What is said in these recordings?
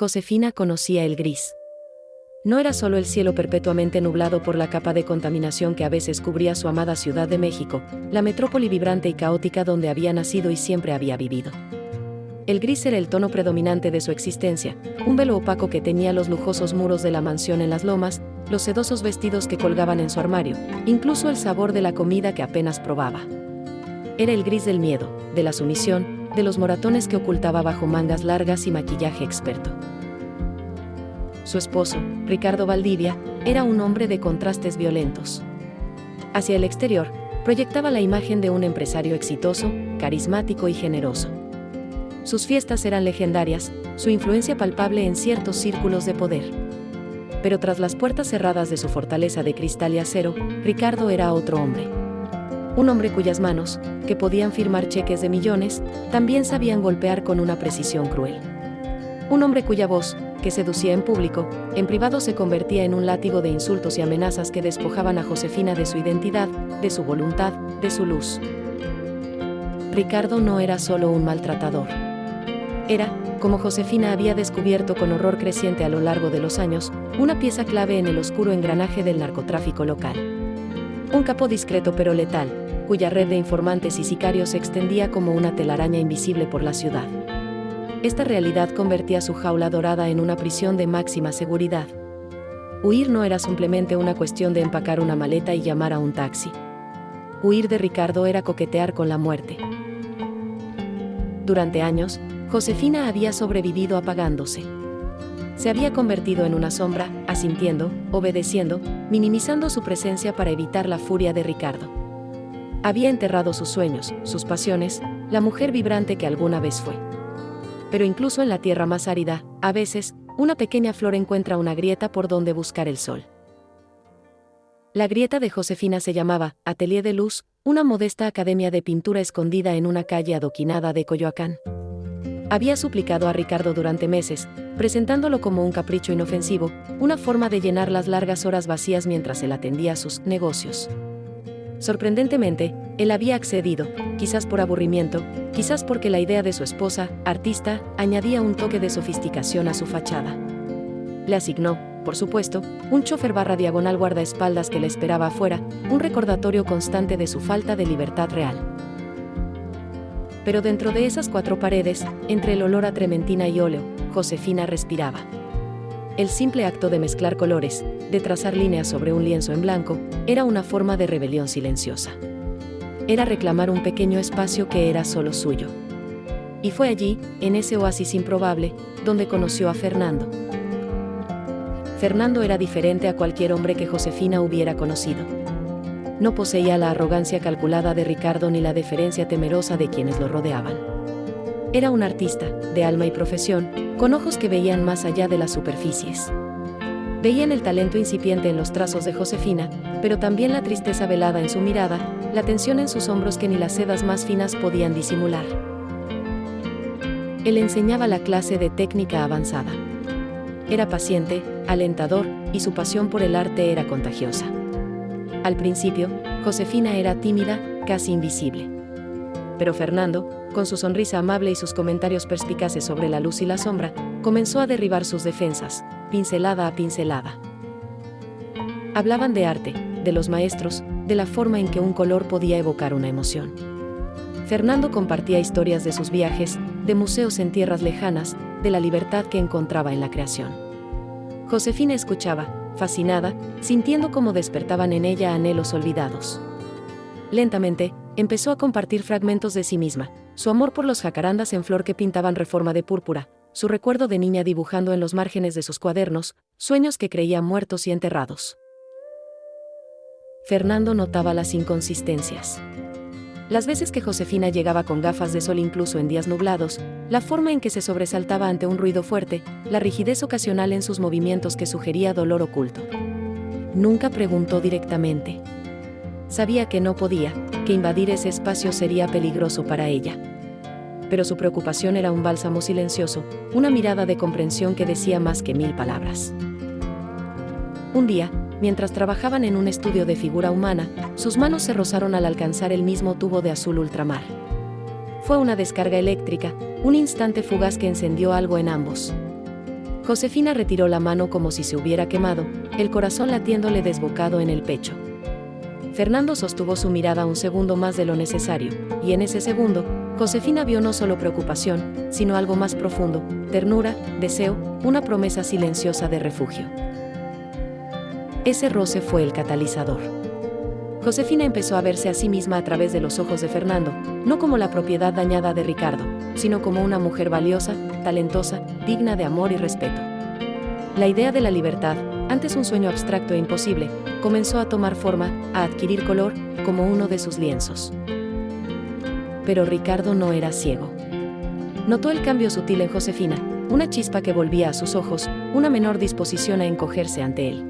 Josefina conocía el gris. No era solo el cielo perpetuamente nublado por la capa de contaminación que a veces cubría su amada Ciudad de México, la metrópoli vibrante y caótica donde había nacido y siempre había vivido. El gris era el tono predominante de su existencia, un velo opaco que teñía los lujosos muros de la mansión en las lomas, los sedosos vestidos que colgaban en su armario, incluso el sabor de la comida que apenas probaba. Era el gris del miedo, de la sumisión, de los moratones que ocultaba bajo mangas largas y maquillaje experto. Su esposo, Ricardo Valdivia, era un hombre de contrastes violentos. Hacia el exterior, proyectaba la imagen de un empresario exitoso, carismático y generoso. Sus fiestas eran legendarias, su influencia palpable en ciertos círculos de poder. Pero tras las puertas cerradas de su fortaleza de cristal y acero, Ricardo era otro hombre. Un hombre cuyas manos, que podían firmar cheques de millones, también sabían golpear con una precisión cruel. Un hombre cuya voz, que seducía en público, en privado se convertía en un látigo de insultos y amenazas que despojaban a Josefina de su identidad, de su voluntad, de su luz. Ricardo no era solo un maltratador. Era, como Josefina había descubierto con horror creciente a lo largo de los años, una pieza clave en el oscuro engranaje del narcotráfico local. Un capo discreto pero letal, cuya red de informantes y sicarios se extendía como una telaraña invisible por la ciudad. Esta realidad convertía su jaula dorada en una prisión de máxima seguridad. Huir no era simplemente una cuestión de empacar una maleta y llamar a un taxi. Huir de Ricardo era coquetear con la muerte. Durante años, Josefina había sobrevivido apagándose. Se había convertido en una sombra, asintiendo, obedeciendo, minimizando su presencia para evitar la furia de Ricardo. Había enterrado sus sueños, sus pasiones, la mujer vibrante que alguna vez fue. Pero incluso en la tierra más árida, a veces, una pequeña flor encuentra una grieta por donde buscar el sol. La grieta de Josefina se llamaba Atelier de Luz, una modesta academia de pintura escondida en una calle adoquinada de Coyoacán. Había suplicado a Ricardo durante meses, presentándolo como un capricho inofensivo, una forma de llenar las largas horas vacías mientras él atendía sus negocios. Sorprendentemente, él había accedido, quizás por aburrimiento, quizás porque la idea de su esposa, artista, añadía un toque de sofisticación a su fachada. Le asignó, por supuesto, un chofer /diagonal guardaespaldas que le esperaba afuera, un recordatorio constante de su falta de libertad real. Pero dentro de esas cuatro paredes, entre el olor a trementina y óleo, Josefina respiraba. El simple acto de mezclar colores, de trazar líneas sobre un lienzo en blanco, era una forma de rebelión silenciosa. Era reclamar un pequeño espacio que era solo suyo. Y fue allí, en ese oasis improbable, donde conoció a Fernando. Fernando era diferente a cualquier hombre que Josefina hubiera conocido. No poseía la arrogancia calculada de Ricardo ni la deferencia temerosa de quienes lo rodeaban. Era un artista, de alma y profesión, con ojos que veían más allá de las superficies. Veían el talento incipiente en los trazos de Josefina, pero también la tristeza velada en su mirada, la tensión en sus hombros que ni las sedas más finas podían disimular. Él enseñaba la clase de técnica avanzada. Era paciente, alentador, y su pasión por el arte era contagiosa. Al principio, Josefina era tímida, casi invisible. Pero Fernando, con su sonrisa amable y sus comentarios perspicaces sobre la luz y la sombra, comenzó a derribar sus defensas, pincelada a pincelada. Hablaban de arte, de los maestros, de la forma en que un color podía evocar una emoción. Fernando compartía historias de sus viajes, de museos en tierras lejanas, de la libertad que encontraba en la creación. Josefina escuchaba, fascinada, sintiendo cómo despertaban en ella anhelos olvidados. Lentamente, empezó a compartir fragmentos de sí misma, su amor por los jacarandas en flor que pintaban Reforma de púrpura, su recuerdo de niña dibujando en los márgenes de sus cuadernos, sueños que creía muertos y enterrados. Fernando notaba las inconsistencias. Las veces que Josefina llegaba con gafas de sol incluso en días nublados, la forma en que se sobresaltaba ante un ruido fuerte, la rigidez ocasional en sus movimientos que sugería dolor oculto. Nunca preguntó directamente. Sabía que no podía, que invadir ese espacio sería peligroso para ella. Pero su preocupación era un bálsamo silencioso, una mirada de comprensión que decía más que 1000 palabras. Un día, mientras trabajaban en un estudio de figura humana, sus manos se rozaron al alcanzar el mismo tubo de azul ultramar. Fue una descarga eléctrica, un instante fugaz que encendió algo en ambos. Josefina retiró la mano como si se hubiera quemado, el corazón latiéndole desbocado en el pecho. Fernando sostuvo su mirada un segundo más de lo necesario, y en ese segundo, Josefina vio no solo preocupación, sino algo más profundo, ternura, deseo, una promesa silenciosa de refugio. Ese roce fue el catalizador. Josefina empezó a verse a sí misma a través de los ojos de Fernando, no como la propiedad dañada de Ricardo, sino como una mujer valiosa, talentosa, digna de amor y respeto. La idea de la libertad, antes un sueño abstracto e imposible, comenzó a tomar forma, a adquirir color, como uno de sus lienzos. Pero Ricardo no era ciego. Notó el cambio sutil en Josefina, una chispa que volvía a sus ojos, una menor disposición a encogerse ante él.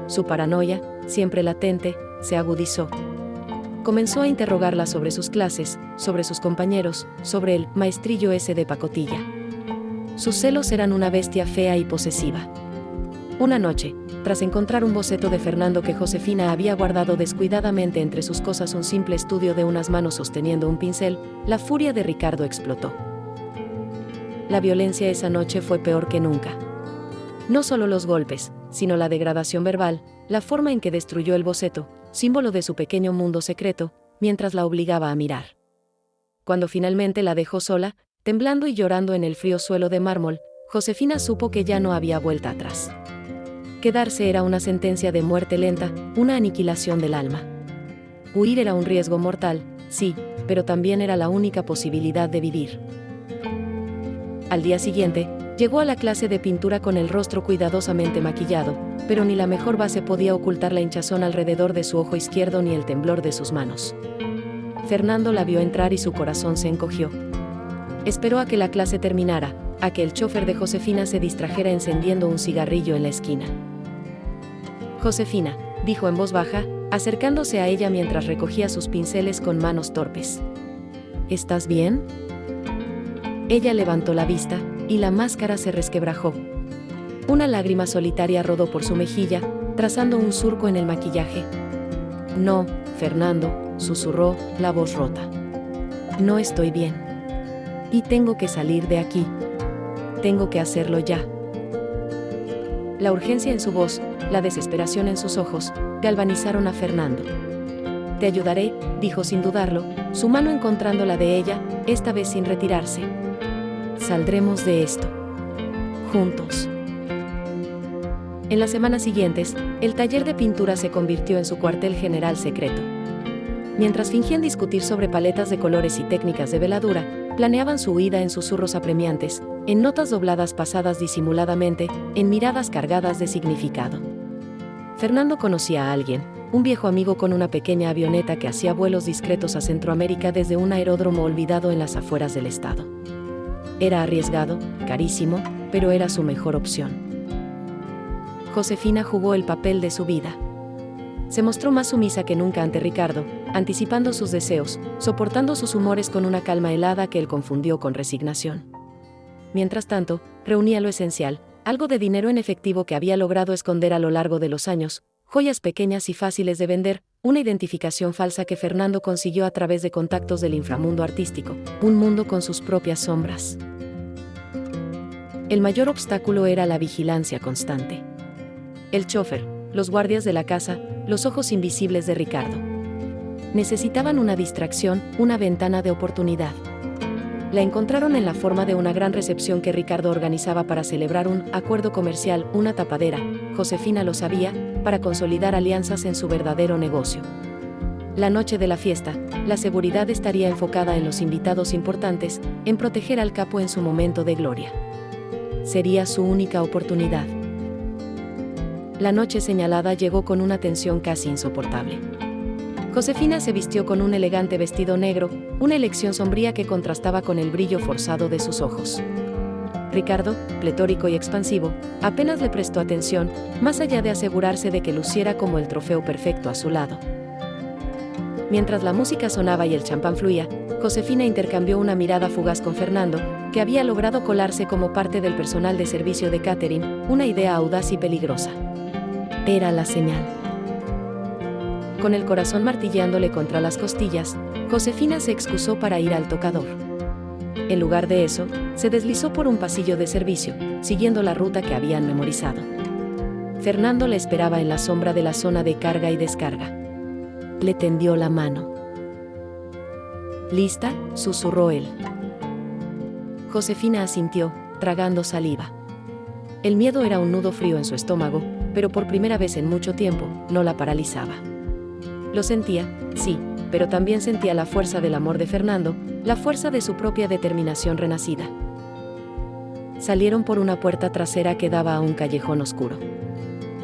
Su paranoia, siempre latente, se agudizó. Comenzó a interrogarla sobre sus clases, sobre sus compañeros, sobre el maestrillo ese de pacotilla. Sus celos eran una bestia fea y posesiva. Una noche, tras encontrar un boceto de Fernando que Josefina había guardado descuidadamente entre sus cosas, un simple estudio de unas manos sosteniendo un pincel, la furia de Ricardo explotó. La violencia esa noche fue peor que nunca. No solo los golpes, sino la degradación verbal, la forma en que destruyó el boceto, símbolo de su pequeño mundo secreto, mientras la obligaba a mirar. Cuando finalmente la dejó sola, temblando y llorando en el frío suelo de mármol, Josefina supo que ya no había vuelta atrás. Quedarse era una sentencia de muerte lenta, una aniquilación del alma. Huir era un riesgo mortal, sí, pero también era la única posibilidad de vivir. Al día siguiente, llegó a la clase de pintura con el rostro cuidadosamente maquillado, pero ni la mejor base podía ocultar la hinchazón alrededor de su ojo izquierdo ni el temblor de sus manos. Fernando la vio entrar y su corazón se encogió. Esperó a que la clase terminara, a que el chofer de Josefina se distrajera encendiendo un cigarrillo en la esquina. Josefina, dijo en voz baja, acercándose a ella mientras recogía sus pinceles con manos torpes. ¿Estás bien? Ella levantó la vista, y la máscara se resquebrajó. Una lágrima solitaria rodó por su mejilla, trazando un surco en el maquillaje. No, Fernando, susurró, la voz rota. No estoy bien. Y tengo que salir de aquí. Tengo que hacerlo ya. La urgencia en su voz, la desesperación en sus ojos, galvanizaron a Fernando. Te ayudaré, dijo sin dudarlo, su mano encontrando la de ella, esta vez sin retirarse. Saldremos de esto. Juntos. En las semanas siguientes, el taller de pintura se convirtió en su cuartel general secreto. Mientras fingían discutir sobre paletas de colores y técnicas de veladura, planeaban su huida en susurros apremiantes, en notas dobladas pasadas disimuladamente, en miradas cargadas de significado. Fernando conocía a alguien, un viejo amigo con una pequeña avioneta que hacía vuelos discretos a Centroamérica desde un aeródromo olvidado en las afueras del estado. Era arriesgado, carísimo, pero era su mejor opción. Josefina jugó el papel de su vida. Se mostró más sumisa que nunca ante Ricardo, anticipando sus deseos, soportando sus humores con una calma helada que él confundió con resignación. Mientras tanto, reunía lo esencial, algo de dinero en efectivo que había logrado esconder a lo largo de los años, joyas pequeñas y fáciles de vender, una identificación falsa que Fernando consiguió a través de contactos del inframundo artístico, un mundo con sus propias sombras. El mayor obstáculo era la vigilancia constante. El chofer, los guardias de la casa, los ojos invisibles de Ricardo. Necesitaban una distracción, una ventana de oportunidad. La encontraron en la forma de una gran recepción que Ricardo organizaba para celebrar un acuerdo comercial, una tapadera, Josefina lo sabía, para consolidar alianzas en su verdadero negocio. La noche de la fiesta, la seguridad estaría enfocada en los invitados importantes, en proteger al capo en su momento de gloria. Sería su única oportunidad. La noche señalada llegó con una tensión casi insoportable. Josefina se vistió con un elegante vestido negro, una elección sombría que contrastaba con el brillo forzado de sus ojos. Ricardo, pletórico y expansivo, apenas le prestó atención, más allá de asegurarse de que luciera como el trofeo perfecto a su lado. Mientras la música sonaba y el champán fluía, Josefina intercambió una mirada fugaz con Fernando, que había logrado colarse como parte del personal de servicio de catering, una idea audaz y peligrosa. Era la señal. Con el corazón martilleándole contra las costillas, Josefina se excusó para ir al tocador. En lugar de eso, se deslizó por un pasillo de servicio, siguiendo la ruta que habían memorizado. Fernando le esperaba en la sombra de la zona de carga y descarga. Le tendió la mano. «¿Lista?», susurró él. Josefina asintió, tragando saliva. El miedo era un nudo frío en su estómago, pero por primera vez en mucho tiempo, no la paralizaba. Lo sentía, sí, pero también sentía la fuerza del amor de Fernando, la fuerza de su propia determinación renacida. Salieron por una puerta trasera que daba a un callejón oscuro.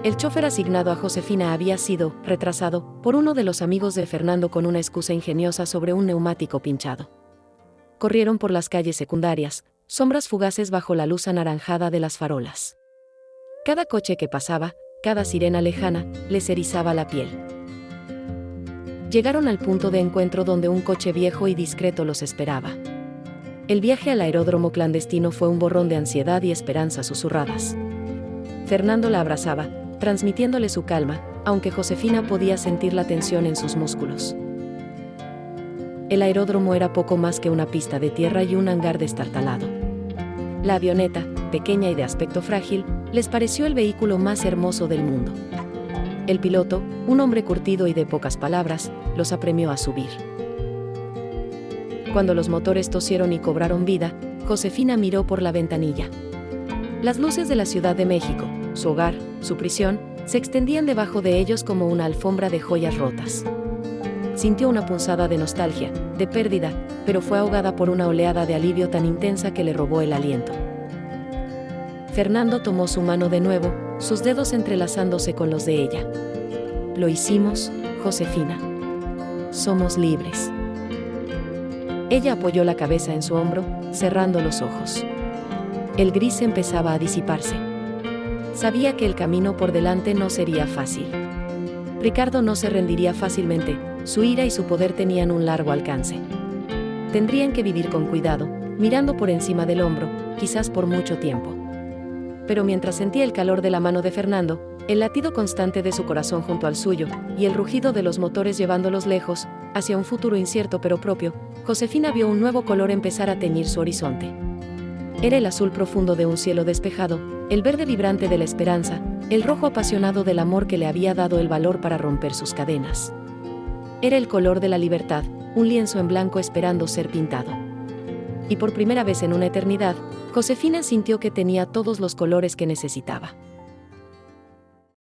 El chofer asignado a Josefina había sido retrasado por uno de los amigos de Fernando con una excusa ingeniosa sobre un neumático pinchado. Corrieron por las calles secundarias, sombras fugaces bajo la luz anaranjada de las farolas. Cada coche que pasaba, cada sirena lejana, les erizaba la piel. Llegaron al punto de encuentro donde un coche viejo y discreto los esperaba. El viaje al aeródromo clandestino fue un borrón de ansiedad y esperanzas susurradas. Fernando la abrazaba, transmitiéndole su calma, aunque Josefina podía sentir la tensión en sus músculos. El aeródromo era poco más que una pista de tierra y un hangar destartalado. La avioneta, pequeña y de aspecto frágil, les pareció el vehículo más hermoso del mundo. El piloto, un hombre curtido y de pocas palabras, los apremió a subir. Cuando los motores tosieron y cobraron vida, Josefina miró por la ventanilla. Las luces de la Ciudad de México, su hogar, su prisión, se extendían debajo de ellos como una alfombra de joyas rotas. Sintió una punzada de nostalgia, de pérdida, pero fue ahogada por una oleada de alivio tan intensa que le robó el aliento. Fernando tomó su mano de nuevo, sus dedos entrelazándose con los de ella. «Lo hicimos, Josefina. Somos libres». Ella apoyó la cabeza en su hombro, cerrando los ojos. El gris empezaba a disiparse. Sabía que el camino por delante no sería fácil. Ricardo no se rendiría fácilmente, su ira y su poder tenían un largo alcance. Tendrían que vivir con cuidado, mirando por encima del hombro, quizás por mucho tiempo. Pero mientras sentía el calor de la mano de Fernando, el latido constante de su corazón junto al suyo, y el rugido de los motores llevándolos lejos, hacia un futuro incierto pero propio, Josefina vio un nuevo color empezar a teñir su horizonte. Era el azul profundo de un cielo despejado, el verde vibrante de la esperanza, el rojo apasionado del amor que le había dado el valor para romper sus cadenas. Era el color de la libertad, un lienzo en blanco esperando ser pintado. Y por primera vez en una eternidad, Josefina sintió que tenía todos los colores que necesitaba.